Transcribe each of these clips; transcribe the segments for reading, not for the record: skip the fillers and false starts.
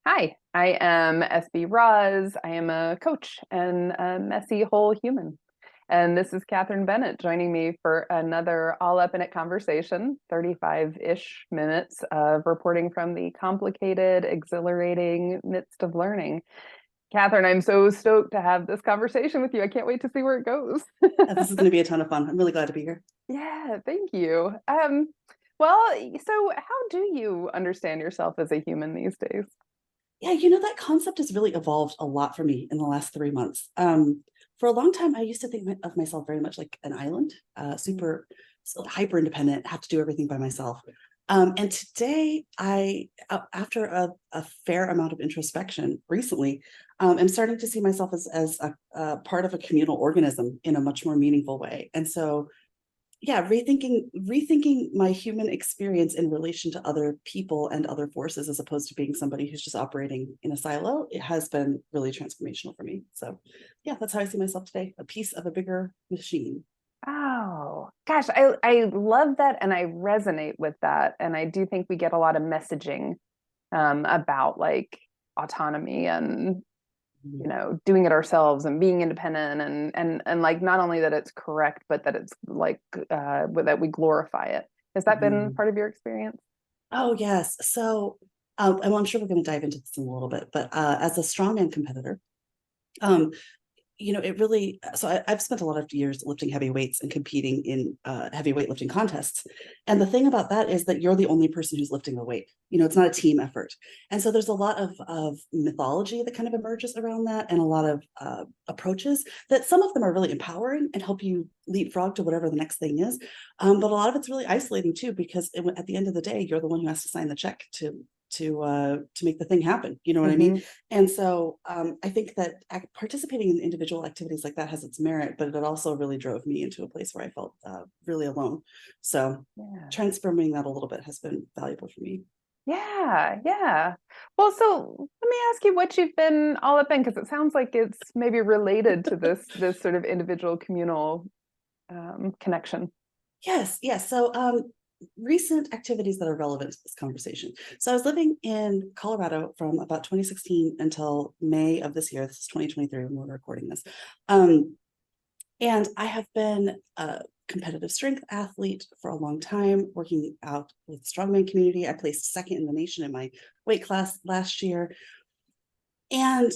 Hi, I am SB Rawz. I am a coach and a messy whole human. And this is Kathryn Bennett joining me for another All Up in It conversation, 35-ish minutes of reporting from the complicated, exhilarating midst of learning. Kathryn, I'm so stoked to have this conversation with you. I can't wait to see where it goes. This is going to be a ton of fun. I'm really glad to be here. Yeah, thank you. Well, so how do you understand yourself as a human these days? Yeah, that concept has really evolved a lot for me in the last 3 months. For a long time, I used to think of myself very much like an island, super hyper independent, have to do everything by myself. And today, after a fair amount of introspection recently, am starting to see myself as a part of a communal organism in a much more meaningful way. And so yeah, rethinking my human experience in relation to other people and other forces, as opposed to being somebody who's just operating in a silo, it has been really transformational for me. So yeah, that's how I see myself today, a piece of a bigger machine. Oh, gosh, I love that and I resonate with that. And I do think we get a lot of messaging about like autonomy and doing it ourselves and being independent and like not only that it's correct, but that it's like that we glorify it. Has that been Mhm. part of your experience? Oh yes. So and I'm sure we're going to dive into this in a little bit, but as a strongman competitor, um, it really, so I've spent a lot of years lifting heavy weights and competing in heavy weightlifting contests. And the thing about that is that you're the only person who's lifting the weight. It's not a team effort. And so there's a lot of mythology that kind of emerges around that, and a lot of approaches that some of them are really empowering and help you leapfrog to whatever the next thing is. But a lot of it's really isolating too, because at the end of the day, you're the one who has to sign the check to make the thing happen. You know what I mean? Mm-hmm. And so I think that participating in individual activities like that has its merit, but it also really drove me into a place where I felt really alone. So Yeah. transforming that a little bit has been valuable for me. Yeah, yeah. Well, so let me ask you what you've been all up in, because it sounds like it's maybe related to this sort of individual communal connection. Yes, yes. So recent activities that are relevant to this conversation. So I was living in Colorado from about 2016 until May of this year. This is 2023 when we're recording this. And I have been a competitive strength athlete for a long time, working out with the strongman community. I placed second in the nation in my weight class last year. And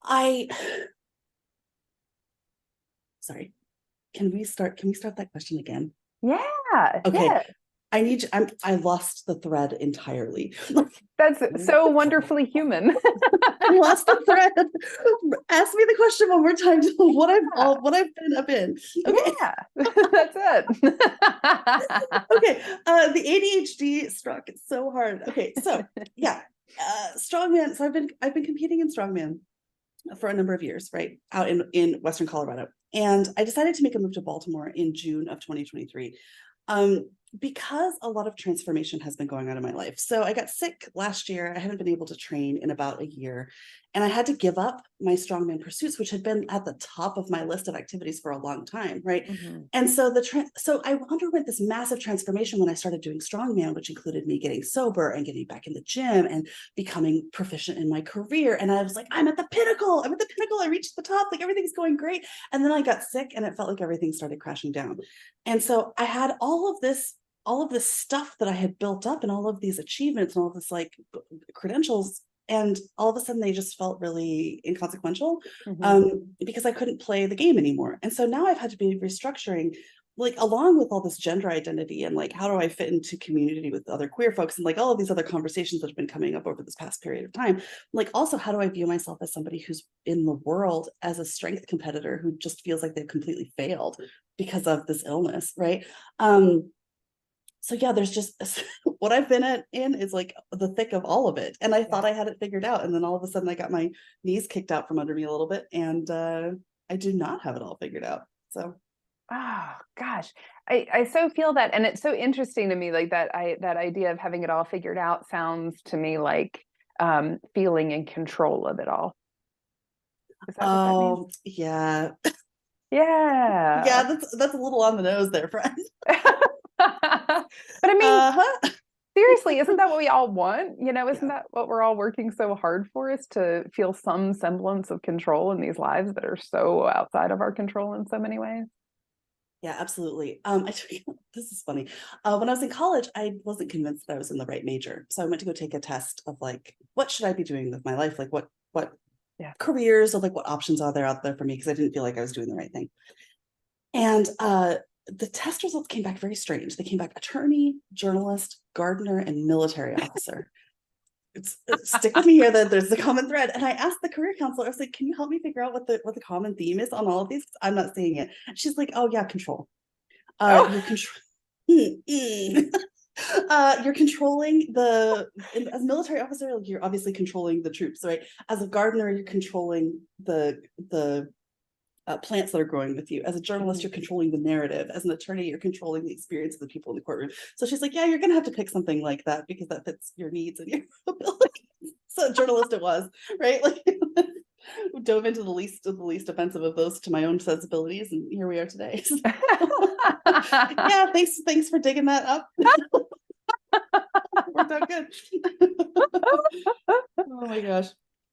I, sorry, can we start that question again? Yeah, Okay. yeah. I lost the thread entirely. That's so wonderfully human. I lost the thread. Ask me the question one more time. What I've been up in. Okay. Yeah, that's it. Okay, the ADHD struck so hard. Okay, so yeah, strongman. So I've been competing in strongman for a number of years, right, out in Western Colorado, and I decided to make a move to Baltimore in June of 2023. Because a lot of transformation has been going on in my life. So I got sick last year. I hadn't been able to train in about a year. And I had to give up my strongman pursuits, which had been at the top of my list of activities for a long time, right? Mhm. And so so I underwent this massive transformation when I started doing strongman, which included me getting sober and getting back in the gym and becoming proficient in my career. And I was like, I'm at the pinnacle. I'm at the pinnacle. I reached the top. Like everything's going great. And then I got sick and it felt like everything started crashing down. And so I had all of this stuff that I had built up and all of these achievements and all of this like credentials. And all of a sudden they just felt really inconsequential Mhm. because I couldn't play the game anymore. And so now I've had to be restructuring, like along with all this gender identity and like how do I fit into community with other queer folks and like all of these other conversations that have been coming up over this past period of time. Like also how do I view myself as somebody who's in the world as a strength competitor who just feels like they've completely failed because of this illness, right? So yeah, there's just what I've been in is like the thick of all of it. And I Yeah. thought I had it figured out. And then all of a sudden I got my knees kicked out from under me a little bit. And I do not have it all figured out. So Oh gosh, I so feel that, and it's so interesting to me, like that idea of having it all figured out sounds to me like feeling in control of it all. Is that what that means? oh yeah. Yeah, Yeah. that's a little on the nose there, friend. But I mean, Uh-huh. Seriously, isn't that what we all want? Isn't Yeah. that what we're all working so hard for, is to feel some semblance of control in these lives that are so outside of our control in so many ways? Yeah, absolutely. This is funny. When I was in college, I wasn't convinced that I was in the right major. So I went to go take a test of like, what should I be doing with my life? Like what Yeah. careers or like what options are there out there for me? Because I didn't feel like I was doing the right thing. And the test results came back very strange. They came back attorney, journalist, gardener, and military officer. Stick with me here, that there's a common thread. And I asked the career counselor, I was like, can you help me figure out what the common theme is on all of these? I'm not seeing it. She's like, oh yeah, control. Oh, You're control. You're controlling as a military officer, like, you're obviously controlling the troops, right? As a gardener, you're controlling the plants that are growing with you. As a journalist, you're controlling the narrative. As an attorney, you're controlling the experience of the people in the courtroom. So she's like, yeah, you're going to have to pick something like that because that fits your needs and your abilities. So journalist it was, right? Like dove into the least offensive of those to my own sensibilities, and here we are today. So, yeah, thanks for digging that up. Worked out good. Oh my gosh.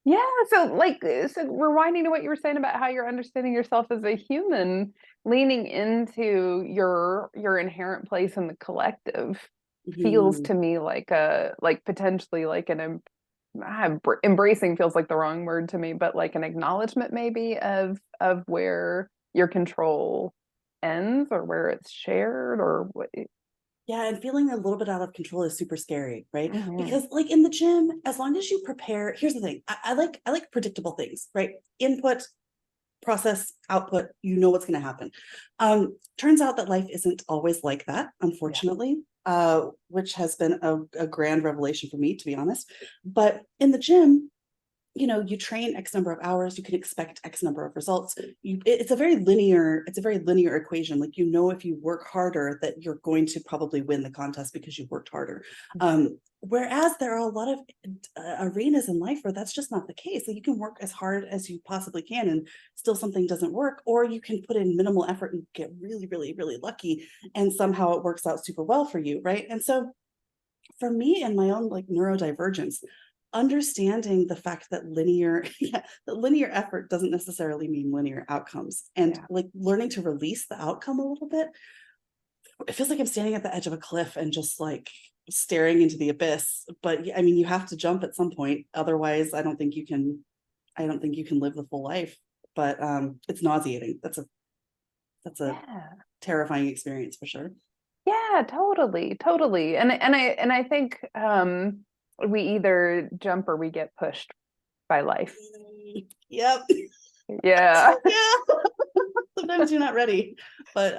yeah. So rewinding to what you were saying about how you're understanding yourself as a human, leaning into your inherent place in the collective feels to me like potentially like embracing feels like the wrong word to me, but like an acknowledgement maybe of where your control ends or where it's shared or what. Yeah, and feeling a little bit out of control is super scary, right? Mhm. Because like in the gym, as long as you prepare, here's the thing. I like predictable things, right? Input, process, output, you know what's going to happen. Turns out that life isn't always like that, unfortunately, which has been a grand revelation for me, to be honest. But in the gym, you train X number of hours, you can expect X number of results. It's a very linear equation. Like, if you work harder, that you're going to probably win the contest because you worked harder. Whereas there are a lot of arenas in life where that's just not the case. Like, you can work as hard as you possibly can and still something doesn't work, or you can put in minimal effort and get really, really, really lucky, and somehow it works out super well for you, right? And so for me and my own like neurodivergence, understanding the fact that linear effort doesn't necessarily mean linear outcomes, and like learning to release the outcome a little bit. It feels like I'm standing at the edge of a cliff and just like staring into the abyss, but I mean, you have to jump at some point, otherwise I don't think you can live the full life. But it's nauseating. That's a terrifying experience for sure. Yeah, totally. And I think we either jump or we get pushed by life. Yep. Yeah. Yeah. Sometimes you're not ready, but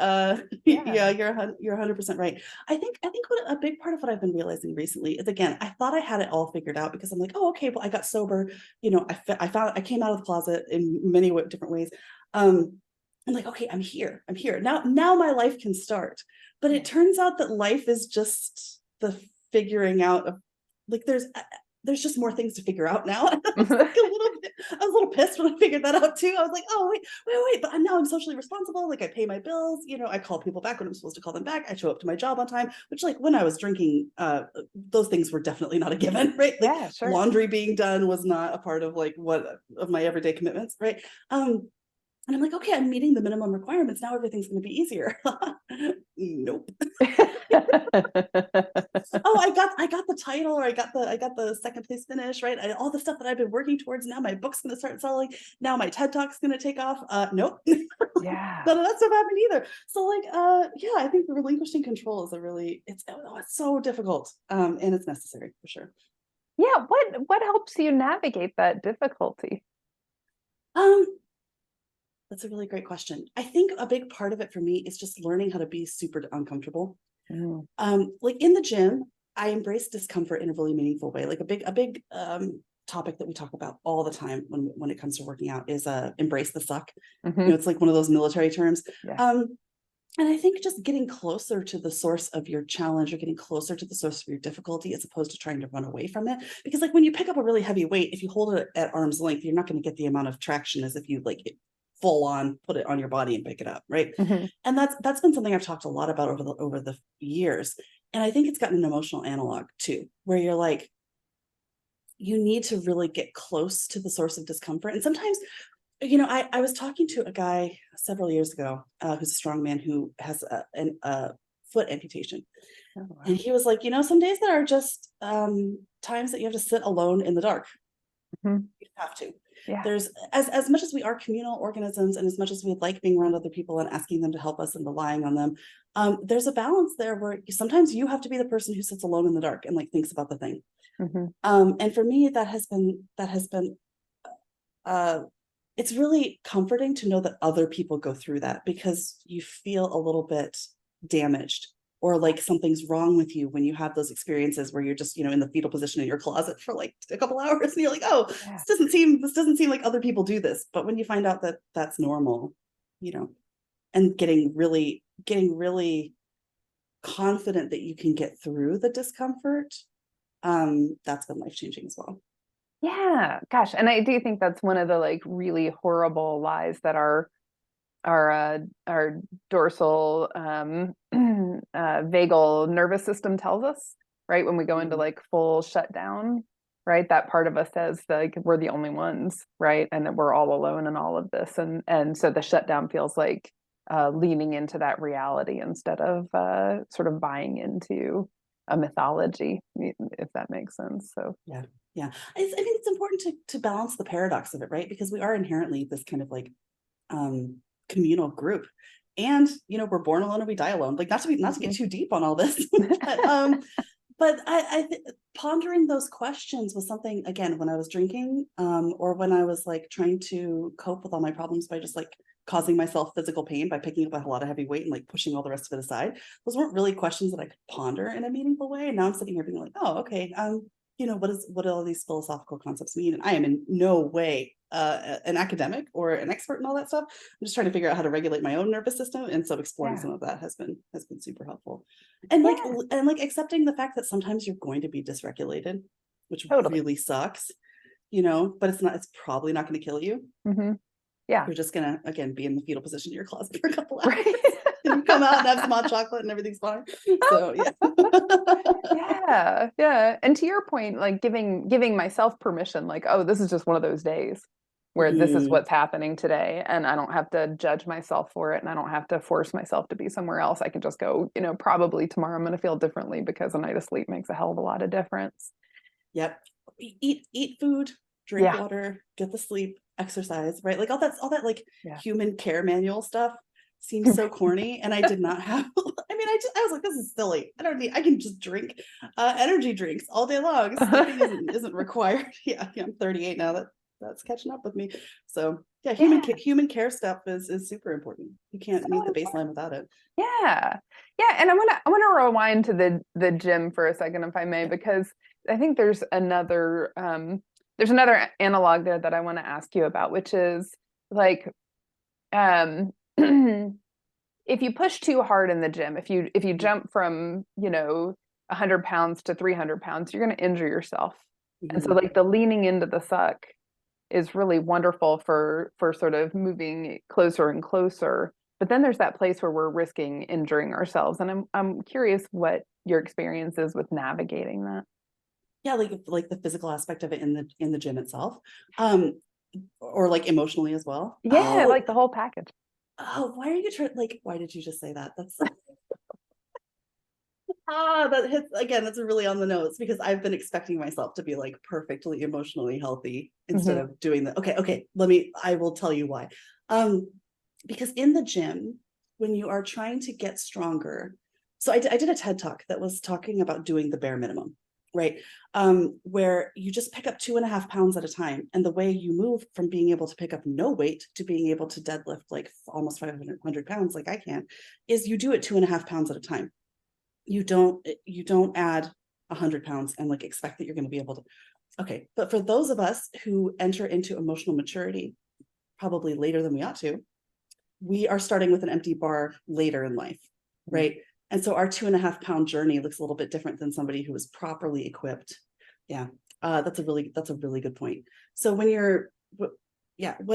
yeah, you're 100% right. I think what a big part of what I've been realizing recently is, again, I thought I had it all figured out because I'm like, oh, okay, well, I got sober, I came out of the closet in many different ways. I'm like, okay, I'm here now my life can start. But it turns out that life is just the figuring out of, like, there's just more things to figure out now. I was a little pissed when I figured that out too. I was like, oh, wait, but now I'm socially responsible. Like, I pay my bills, I call people back when I'm supposed to call them back. I show up to my job on time, which, like, when I was drinking, those things were definitely not a given, right? Like, laundry being done was not a part of of my everyday commitments, right? And I'm like, okay, I'm meeting the minimum requirements. Now everything's going to be easier. Nope. Oh, I got the title, or I got the second place finish, right? All the stuff that I've been working towards. Now my book's going to start selling. Now my TED Talk's going to take off. Nope. Yeah. None of that stuff happened either. So yeah, I think relinquishing control is it's so difficult. And it's necessary for sure. Yeah. What helps you navigate that difficulty? That's a really great question. I think a big part of it for me is just learning how to be super uncomfortable. Like in the gym, I embrace discomfort in a really meaningful way. Like a big topic that we talk about all the time when it comes to working out is embrace the suck. It's like one of those military terms. And I think just getting closer to the source of your challenge, or getting closer to the source of your difficulty, as opposed to trying to run away from it. Because like when you pick up a really heavy weight, if you hold it at arm's length, you're not going to get the amount of traction as if you full on put it on your body and pick it up, right? And that's been something I've talked a lot about over the years. And I think it's gotten an emotional analog too, where you're like, you need to really get close to the source of discomfort. And sometimes, I was talking to a guy several years ago who's a strongman who has a foot amputation. Oh, wow. And he was like, some days that are just times that you have to sit alone in the dark. Mm-hmm. You have to. Yeah. There's as much as we are communal organisms, and as much as we like being around other people and asking them to help us and relying on them, there's a balance there where sometimes you have to be the person who sits alone in the dark and like thinks about the thing. Mm-hmm. And for me, that has been it's really comforting to know that other people go through that, because you feel a little bit damaged, or like something's wrong with you when you have those experiences where you're just, in the fetal position in your closet for like a couple hours and you're like, oh, Yeah. this doesn't seem like other people do this. But when you find out that that's normal, and getting really confident that you can get through the discomfort, that's been life-changing as well. Yeah, gosh. And I do think that's one of the like really horrible lies that our dorsal vagal nervous system tells us, right? When we go into like full shutdown, right? That part of us says like we're the only ones, right? And that we're all alone in all of this. And so the shutdown feels like leaning into that reality instead of sort of buying into a mythology, if that makes sense. So yeah. I think it's important to balance the paradox of it, right? Because we are inherently this kind of like communal group, and we're born alone and we die alone. Like not to get too deep on all this, but I pondering those questions was something, again, when I was drinking, or when I was like trying to cope with all my problems by just like causing myself physical pain by picking up a lot of heavy weight and like pushing all the rest of it aside. Those weren't really questions that I could ponder in a meaningful way. And now I'm sitting here being like, oh, okay, what do all these philosophical concepts mean? And I am in no way an academic or an expert in all that stuff. I'm just trying to figure out how to regulate my own nervous system, and so exploring some of that has been super helpful. And like accepting the fact that sometimes you're going to be dysregulated, which really sucks, but it's probably not going to kill you. Mm-hmm. Yeah, you're just gonna again be in the fetal position in your closet for a couple hours. Right. And you come out and have some hot chocolate and everything's fine. So yeah. And to your point, like giving myself permission, like, oh, this is just one of those days where this is what's happening today, and I don't have to judge myself for it, and I don't have to force myself to be somewhere else. I can just go, probably tomorrow I'm going to feel differently, because a night of sleep makes a hell of a lot of difference. Yep. Eat food, drink water, get the sleep, exercise, right? Like all that like human care manual stuff seems so corny, and I did not have. I mean, I was like, this is silly. I can just drink energy drinks all day long. Sleeping isn't required. Yeah, I'm 38 now. That's catching up with me. So human care stuff is super important. You can't meet the baseline without it. Yeah, and I want to rewind to the gym for a second, if I may, because I think there's another analog there that I want to ask you about, which is like, if you push too hard in the gym, if you jump from 100 pounds to 300 pounds, you're going to injure yourself. And so like the leaning into the suck is really wonderful for sort of moving closer and closer. But then there's that place where we're risking injuring ourselves. And I'm curious what your experience is with navigating that. Yeah, like the physical aspect of it in the gym itself, or like emotionally as well. Yeah, like the whole package. Oh, why are you why did you just say that? That's that hits again. That's really on the nose, because I've been expecting myself to be like perfectly emotionally healthy instead of doing that. Okay. I will tell you why. Because in the gym, when you are trying to get stronger, so I did a TED talk that was talking about doing the bare minimum, right? Where you just pick up 2.5 pounds at a time. And the way you move from being able to pick up no weight to being able to deadlift like almost 500 pounds, like I can, is you do it 2.5 pounds at a time. You don't add 100 pounds and like expect that you're going to be able to. Okay. But for those of us who enter into emotional maturity, probably later than we ought to, we are starting with an empty bar later in life, right? And so our 2.5 pound journey looks a little bit different than somebody who is properly equipped. Yeah, that's a really good point. So when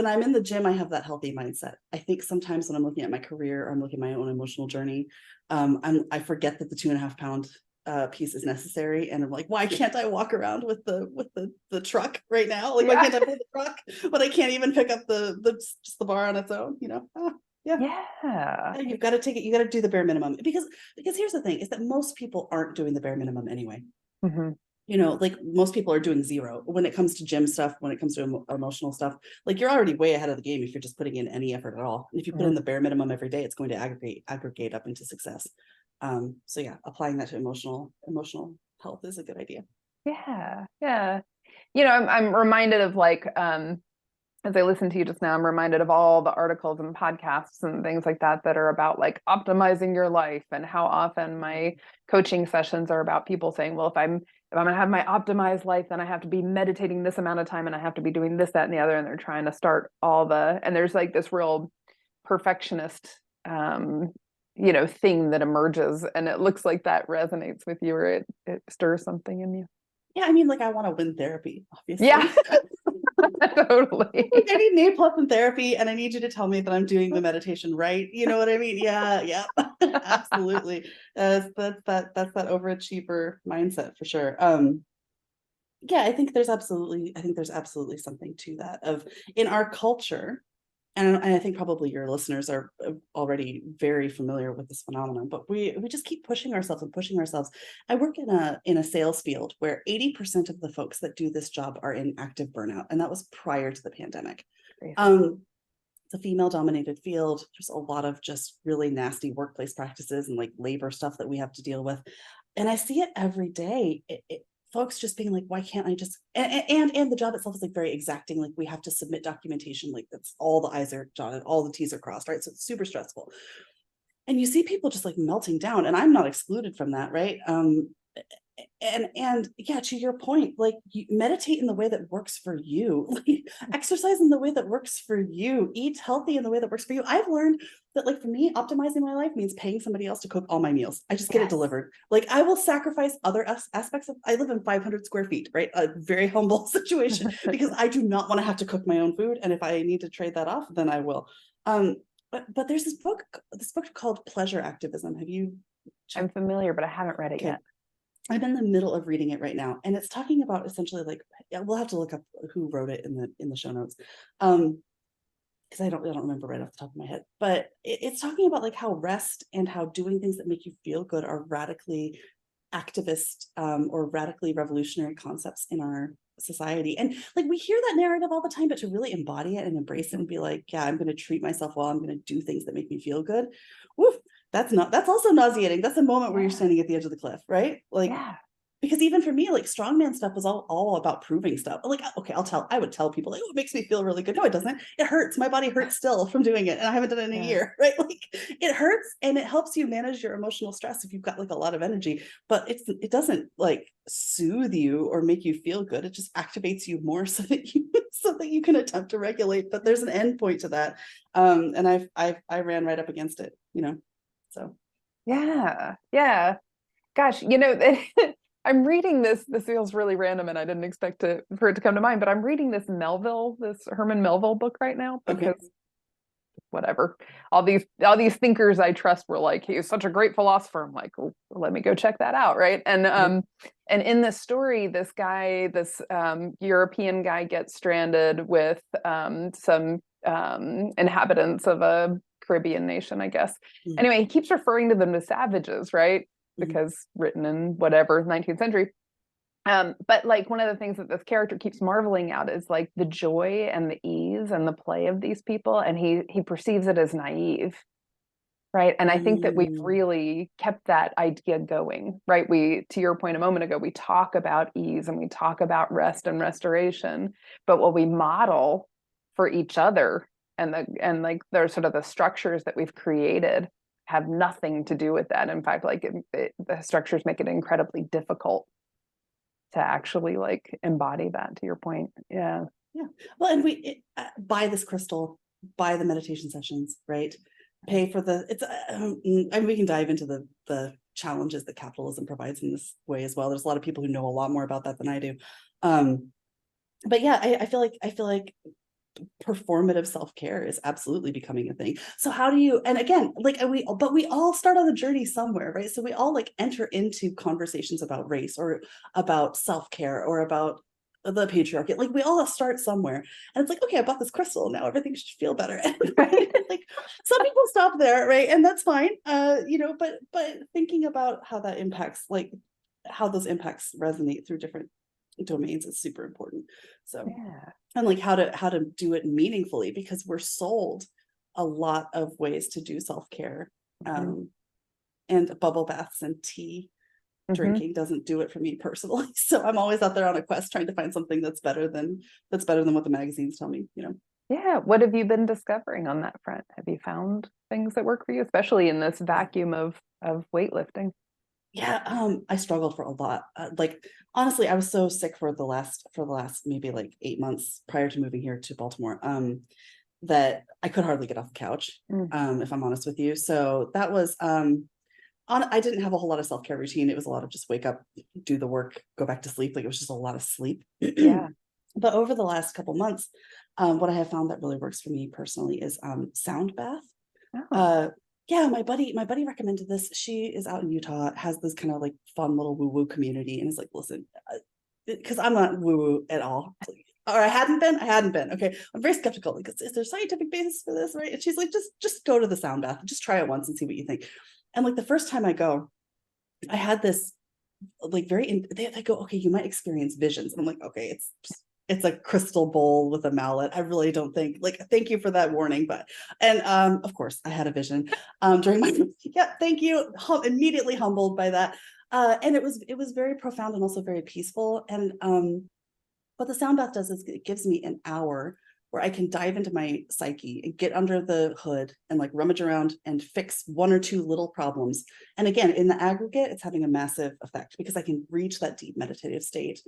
I'm in the gym, I have that healthy mindset. I think sometimes when I'm looking at my career or I'm looking at my own emotional journey, I forget that the 2.5 pound piece is necessary. And I'm like, why can't I walk around with the truck right now? Like, why can't I pull the truck, but I can't even pick up just the bar on its own, Yeah. You've got to take it. You got to do the bare minimum because here's the thing is that most people aren't doing the bare minimum anyway. Mm-hmm. Like most people are doing zero when it comes to gym stuff, when it comes to emotional stuff. Like you're already way ahead of the game if you're just putting in any effort at all. And if you put in the bare minimum every day, it's going to aggregate up into success. So yeah, applying that to emotional health is a good idea. Yeah. Yeah. I'm reminded of like, as I listen to you just now, I'm reminded of all the articles and podcasts and things like that are about like optimizing your life, and how often my coaching sessions are about people saying, well, if I'm going to have my optimized life, then I have to be meditating this amount of time and I have to be doing this, that, and the other. And they're trying to start and there's like this real perfectionist, thing that emerges. And it looks like that resonates with you, or it stirs something in you. Yeah. I mean, like I want to win therapy, obviously. Yeah. Totally. I need an A+ in therapy, and I need you to tell me that I'm doing the meditation right. You know what I mean? Yeah, absolutely. That's that overachiever mindset for sure. Yeah, I think there's absolutely something to that of in our culture. And I think probably your listeners are already very familiar with this phenomenon, but we just keep pushing ourselves and pushing ourselves. I work in a sales field where 80% of the folks that do this job are in active burnout, and that was prior to the pandemic. It's a female-dominated field. There's a lot of just really nasty workplace practices and like labor stuff that we have to deal with, and I see it every day. Folks just being like, why can't I just, and the job itself is like very exacting. Like we have to submit documentation, like that's all the I's are dotted, all the T's are crossed, right? So it's super stressful. And you see people just like melting down, and I'm not excluded from that, right? And yeah, to your point, like you meditate in the way that works for you, like exercise in the way that works for you, eat healthy in the way that works for you. I've learned that like for me, optimizing my life means paying somebody else to cook all my meals. I just get it delivered. Like I will sacrifice other aspects of, I live in 500 square feet, right? A very humble situation because I do not want to have to cook my own food. And if I need to trade that off, then I will. But there's this book called Pleasure Activism. Have you? I'm familiar, but I haven't read it yet. I'm in the middle of reading it right now, and it's talking about essentially like, we'll have to look up who wrote it in the show notes, because I don't remember right off the top of my head. But it's talking about like how rest and how doing things that make you feel good are radically activist or radically revolutionary concepts in our society. And like we hear that narrative all the time, but to really embody it and embrace it and be like, yeah, I'm going to treat myself well. I'm going to do things that make me feel good. Woof. That's also nauseating. That's a moment where you're standing at the edge of the cliff, right? Like, because even for me, like strongman stuff was all about proving stuff. Like, okay, I would tell people, like, oh, it makes me feel really good. No, it doesn't. It hurts. My body hurts still from doing it. And I haven't done it in a year, right? Like it hurts, and it helps you manage your emotional stress if you've got like a lot of energy, but it doesn't like soothe you or make you feel good. It just activates you more so that you can attempt to regulate. But there's an end point to that. And I ran right up against it, So yeah. Gosh, I'm reading this feels really random and I didn't expect for it to come to mind, but I'm reading this Herman Melville book right now because whatever, all these thinkers I trust were like, he's such a great philosopher. I'm like, well, let me go check that out, right? And and in this story, this European guy gets stranded with some inhabitants of a Caribbean nation, I guess. Anyway, he keeps referring to them as savages, right? Because written in whatever 19th century. But like one of the things that this character keeps marveling at is like the joy and the ease and the play of these people, and he perceives it as naive, right? And I think that we've really kept that idea going, right? To your point a moment ago, we talk about ease and we talk about rest and restoration, but what we model for each other and like there's sort of the structures that we've created have nothing to do with that. In fact, like the structures make it incredibly difficult to actually like embody that, to your point. Yeah. Well, and we buy this crystal, buy the meditation sessions, right? Pay for and we can dive into the challenges that capitalism provides in this way as well. There's a lot of people who know a lot more about that than I do. But yeah, I feel like performative self-care is absolutely becoming a thing. So how do you, and again, like we all start on the journey somewhere, right? So we all like enter into conversations about race or about self-care or about the patriarchy. Like we all start somewhere, and it's like, okay, I bought this crystal, now everything should feel better. Right? Like some people stop there, right? And that's fine. But thinking about how that impacts, like how those impacts resonate through different domains is super important. So Yeah. and like how to do it meaningfully, because we're sold a lot of ways to do self-care. And bubble baths and tea drinking doesn't do it for me personally. So I'm always out there on a quest trying to find something that's better than what the magazines tell me, Yeah. What have you been discovering on that front? Have you found things that work for you, especially in this vacuum of weightlifting? Yeah, I struggled for a lot. Like honestly, I was so sick for the last maybe like 8 months prior to moving here to Baltimore, that I could hardly get off the couch, if I'm honest with you. So that was I didn't have a whole lot of self-care routine. It was a lot of just wake up, do the work, go back to sleep. Like it was just a lot of sleep. Yeah. But over the last couple months, what I have found that really works for me personally is sound bath. Oh. Yeah, my buddy recommended this. She is out in Utah, has this kind of like fun little woo-woo community, and it's like, listen, because I'm not woo-woo at all. Or I hadn't been. Okay. I'm very skeptical. Like, is there scientific basis for this? Right. And she's like, just go to the sound bath, just try it once and see what you think. And like the first time I go, I had this like they go, okay, you might experience visions. And I'm like, okay, it's a crystal bowl with a mallet. I really don't think, like, thank you for that warning. But, and of course I had a vision during my, yeah, thank you. Immediately humbled by that. And it was very profound and also very peaceful. And what the sound bath does is it gives me an hour where I can dive into my psyche and get under the hood and like rummage around and fix one or two little problems. And again, in the aggregate, it's having a massive effect because I can reach that deep meditative state.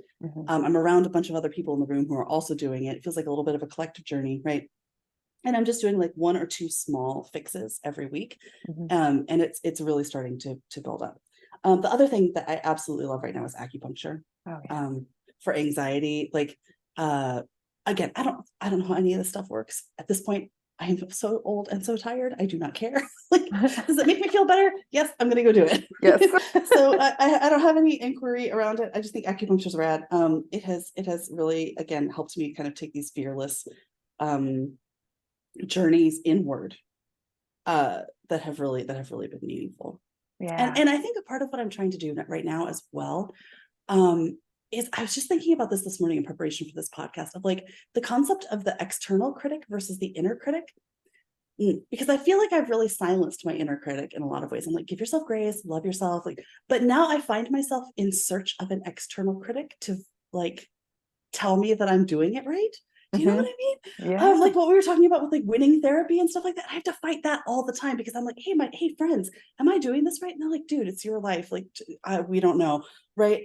I'm around a bunch of other people in the room who are also doing it. It feels like a little bit of a collective journey, right? And I'm just doing like one or two small fixes every week. And it's really starting to build up. The other thing that I absolutely love right now is acupuncture. Oh, yeah. For anxiety. Like again, I don't know how any of this stuff works at this point. I am so old and so tired. I do not care. Like, does it make me feel better? Yes, I'm gonna go do it. Yes. So I don't have any inquiry around it. I just think acupuncture is rad. It has really, again, helped me kind of take these fearless journeys inward that have really been meaningful. Yeah. And I think a part of what I'm trying to do right now as well is I was just thinking about this morning in preparation for this podcast of like the concept of the external critic versus the inner critic. Because I feel like I've really silenced my inner critic in a lot of ways. I'm like, give yourself grace, love yourself. Like, but now I find myself in search of an external critic to like tell me that I'm doing it right. Do you know what I mean? Yeah. Like what we were talking about with like winning therapy and stuff like that. I have to fight that all the time because I'm like, hey friends, am I doing this right? And they're like, dude, it's your life. Like we don't know, right?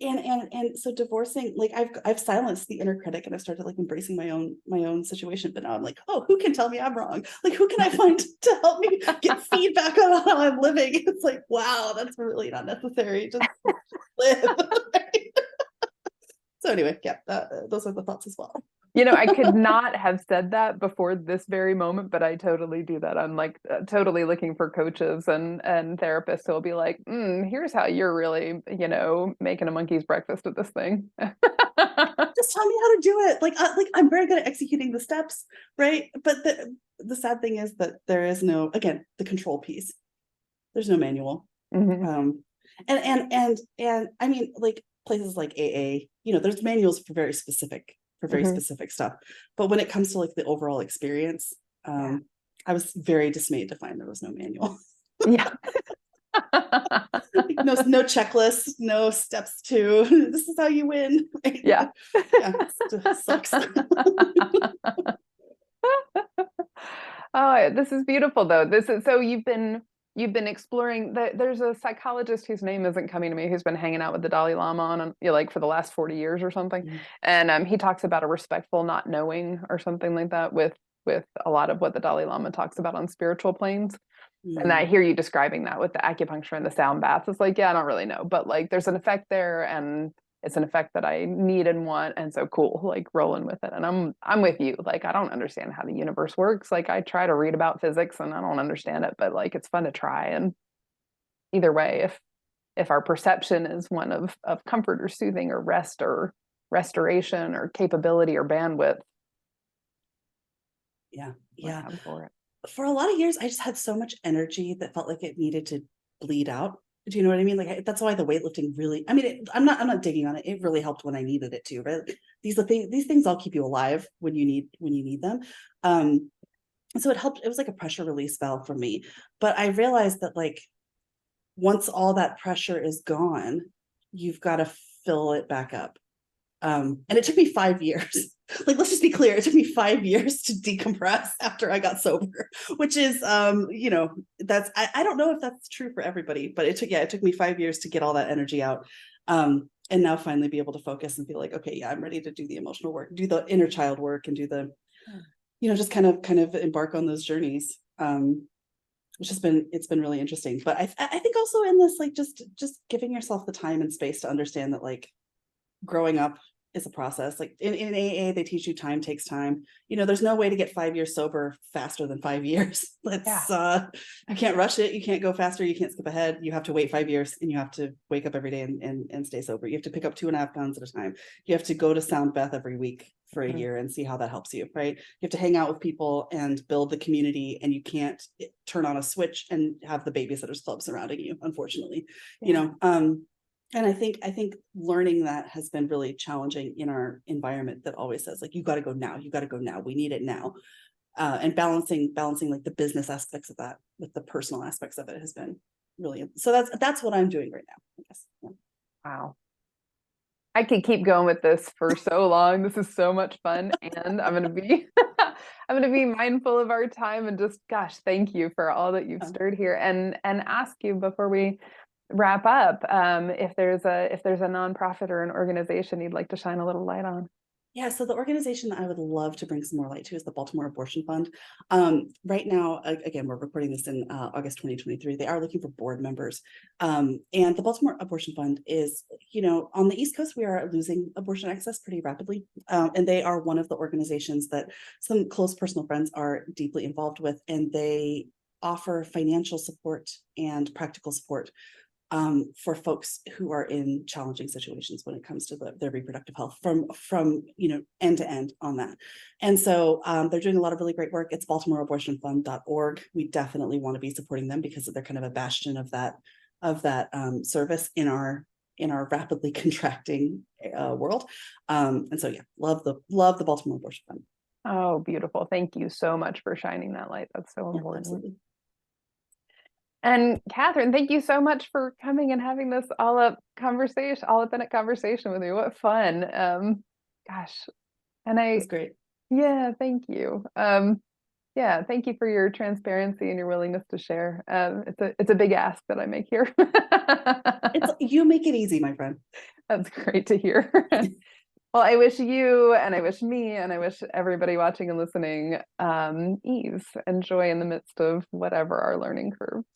And so divorcing, like I've silenced the inner critic and I started like embracing my own situation. But now I'm like, oh, who can tell me I'm wrong? Like who can I find to help me get feedback on how I'm living? It's like, wow, that's really not necessary. Just live. So anyway, yeah, those are the thoughts as well. I could not have said that before this very moment, but I totally do that. I'm like totally looking for coaches and therapists who'll be like, here's how you're really, making a monkey's breakfast of this thing. Just tell me how to do it. Like I'm very good at executing the steps, right? But the sad thing is that there is no, again, the control piece. There's no manual. And I mean, like places like AA, there's manuals for very specific stuff. But when it comes to like the overall experience, I was very dismayed to find there was no manual. Yeah. Like, no checklist, no steps to this is how you win. Right? Yeah. Yeah, it sucks. Oh, this is beautiful though. This is so you've been exploring that. There's a psychologist whose name isn't coming to me who's been hanging out with the Dalai Lama on like for the last 40 years or something. And he talks about a respectful not knowing or something like that with a lot of what the Dalai Lama talks about on spiritual planes. And I hear you describing that with the acupuncture and the sound baths. It's like, yeah, I don't really know, but like there's an effect there, and it's an effect that I need and want. And so cool, like rolling with it. And I'm with you. Like, I don't understand how the universe works. Like, I try to read about physics and I don't understand it, but like, it's fun to try. And either way, if our perception is one of comfort or soothing or rest or restoration or capability or bandwidth. Yeah. Yeah. For it. For a lot of years, I just had so much energy that felt like it needed to bleed out. Do you know what I mean? Like, that's why the weightlifting really, I mean, I'm not digging on it. It really helped when I needed it too, right? These things all keep you alive when you need them. And so it helped. It was like a pressure release valve for me. But I realized that like, once all that pressure is gone, you've got to fill it back up. And it took me 5 years. Like, let's just be clear, it took me 5 years to decompress after I got sober, which is, that's, I don't know if that's true for everybody, but it took me 5 years to get all that energy out. And now finally be able to focus and feel like, okay, yeah, I'm ready to do the emotional work, do the inner child work, and do the, just kind of embark on those journeys. Which it's been really interesting. But I think also in this, like, just giving yourself the time and space to understand that, like, growing up is a process. Like in AA, they teach you time takes time. There's no way to get 5 years sober faster than 5 years. You can't rush it. You can't go faster. You can't skip ahead. You have to wait 5 years, and you have to wake up every day and stay sober. You have to pick up 2.5 pounds at a time. You have to go to sound bath every week for a year and see how that helps you, right? You have to hang out with people and build the community, and you can't turn on a switch and have the babysitters club surrounding you, unfortunately. And I think learning that has been really challenging in our environment that always says, like, you got to go now, we need it now. And balancing like the business aspects of that with the personal aspects of it has been really, so that's what I'm doing right now, I guess. Yeah. Wow. I could keep going with this for so long. This is so much fun. And I'm going to be mindful of our time, and just, gosh, thank you for all that you've stirred here, and ask you before we wrap up, if there's a nonprofit or an organization you'd like to shine a little light on. Yeah, so the organization that I would love to bring some more light to is the Baltimore Abortion Fund. Right now, again, we're recording this in August 2023. They are looking for board members. And the Baltimore Abortion Fund is, on the East Coast, we are losing abortion access pretty rapidly. And they are one of the organizations that some close personal friends are deeply involved with, and they offer financial support and practical support for folks who are in challenging situations when it comes to their reproductive health from end to end on that. And so they're doing a lot of really great work. It's baltimoreabortionfund.org. We definitely want to be supporting them because they're kind of a bastion of that service in our rapidly contracting world. And so, yeah, love the Baltimore Abortion Fund. Oh, beautiful. Thank you so much for shining that light. That's so important. Absolutely. And Kathryn, thank you so much for coming and having this all up Bennett conversation with me. What fun. Gosh. And It was great. Yeah, thank you. Yeah, thank you for your transparency and your willingness to share. It's a big ask that I make here. You make it easy, my friend. That's great to hear. Well, I wish you, and I wish me, and I wish everybody watching and listening ease and joy in the midst of whatever our learning curves.